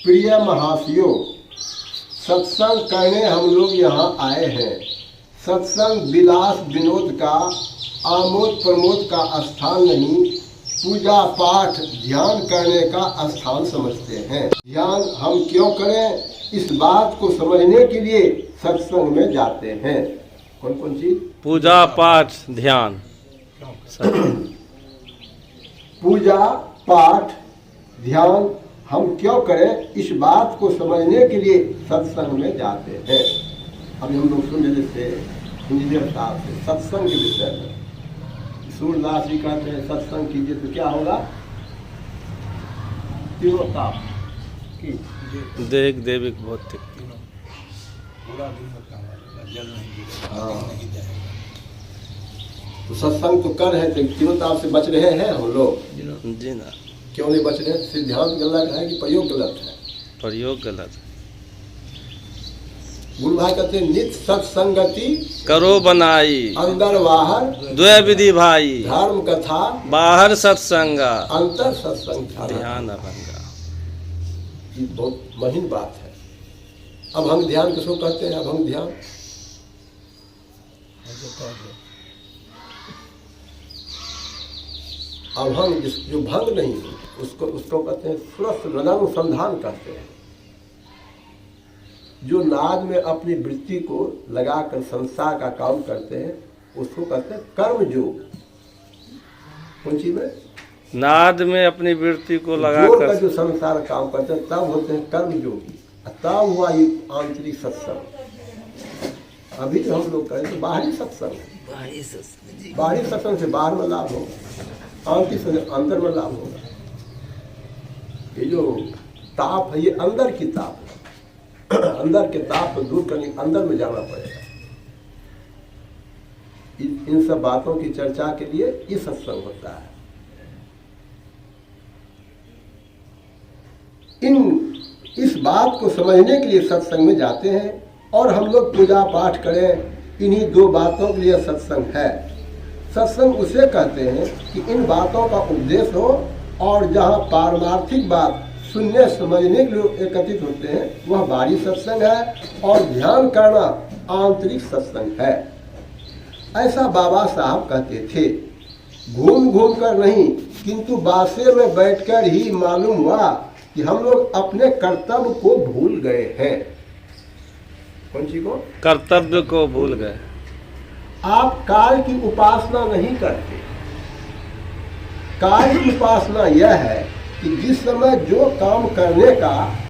प्रिय महाशयों, सत्संग करने हम लोग यहाँ आए हैं। सत्संग विलास विनोद का, आमोद प्रमोद का स्थान नहीं, पूजा पाठ ध्यान करने का स्थान समझते हैं। ध्यान हम क्यों करें, इस बात को समझने के लिए सत्संग में जाते हैं। कौन कौन चीज? पूजा पाठ ध्यान। पूजा पाठ ध्यान हम क्यों करें, इस बात को समझने के लिए सत्संग में जाते हैं। अभी हम लोग सुन रहे थे इंजीनियर साहब से सत्संग के विषय में। सूरदास जी कहते हैं सत्संग कीजिए तो क्या होगा? तीनों ताप की देख देविक भौतिक। पूरा दिन में काम आएगा, जल नहीं गिरेगा, हाँ। पानी नहीं जाएगा। तो सत्संग तो कर रहे थे, तीनों ताप से बच रहे हैं हम लोग। जी ना, क्यों नहीं बच रहे? सिद्धांत गलत है कि प्रयोग गलत है? प्रयोग गलत है। गुरु भाई कहते हैं नित्य सत्संगति करो बनाई, अंदर बाहर द्वय विधि भाई, धर्म कथा बाहर सत्संगा, अंतर सत्संग ध्यान अभंगा। ये बहुत महीन बात है। अब हम ध्यान किसको कहते हैं? अब हम ध्यान अब हम जो भंग नहीं है उसको कहते हैं स्वस्थ हृदयानुसंधान कहते हैं। जो नाद में अपनी वृत्ति को लगाकर संसार का काम करते हैं उसको कहते हैं कर्म योग। कौन चीज में? नाद में अपनी वृत्ति को जोड़ लगाकर कर जो संसार काम करते हैं तब होते हैं कर्म योगी। तब हुआ ये आंतरिक सत्संग। अभी जो हम लोग करें तो बाहरी सत्संग, बाहरी सत्संग से बाहर में लाभ होगा, आंतरिक से अंदर में लाभ होगा। ये जो ताप है ये अंदर की ताप है। अंदर के ताप को दूर करने अंदर में जाना पड़ेगा। इन सब बातों की चर्चा के लिए ये सत्संग होता है। इस बात को समझने के लिए सत्संग में जाते हैं और हम लोग पूजा पाठ करें। इन्हीं दो बातों के लिए सत्संग है। सत्संग उसे कहते हैं कि इन बातों का उपदेश हो और जहाँ पारमार्थिक बात सुनने समझने के लिए एकत्रित होते हैं वह बाहरी सत्संग है और ध्यान करना आंतरिक सत्संग है। ऐसा बाबा साहब कहते थे। घूम घूम कर नहीं किंतु बासे में बैठकर ही मालूम हुआ कि हम लोग अपने कर्तव्य को भूल गए हैं। कौन सी को? कर्तव्य को भूल गए। आप काल की उपासना नहीं करते। काल की उपासना यह है कि जिस समय जो काम करने का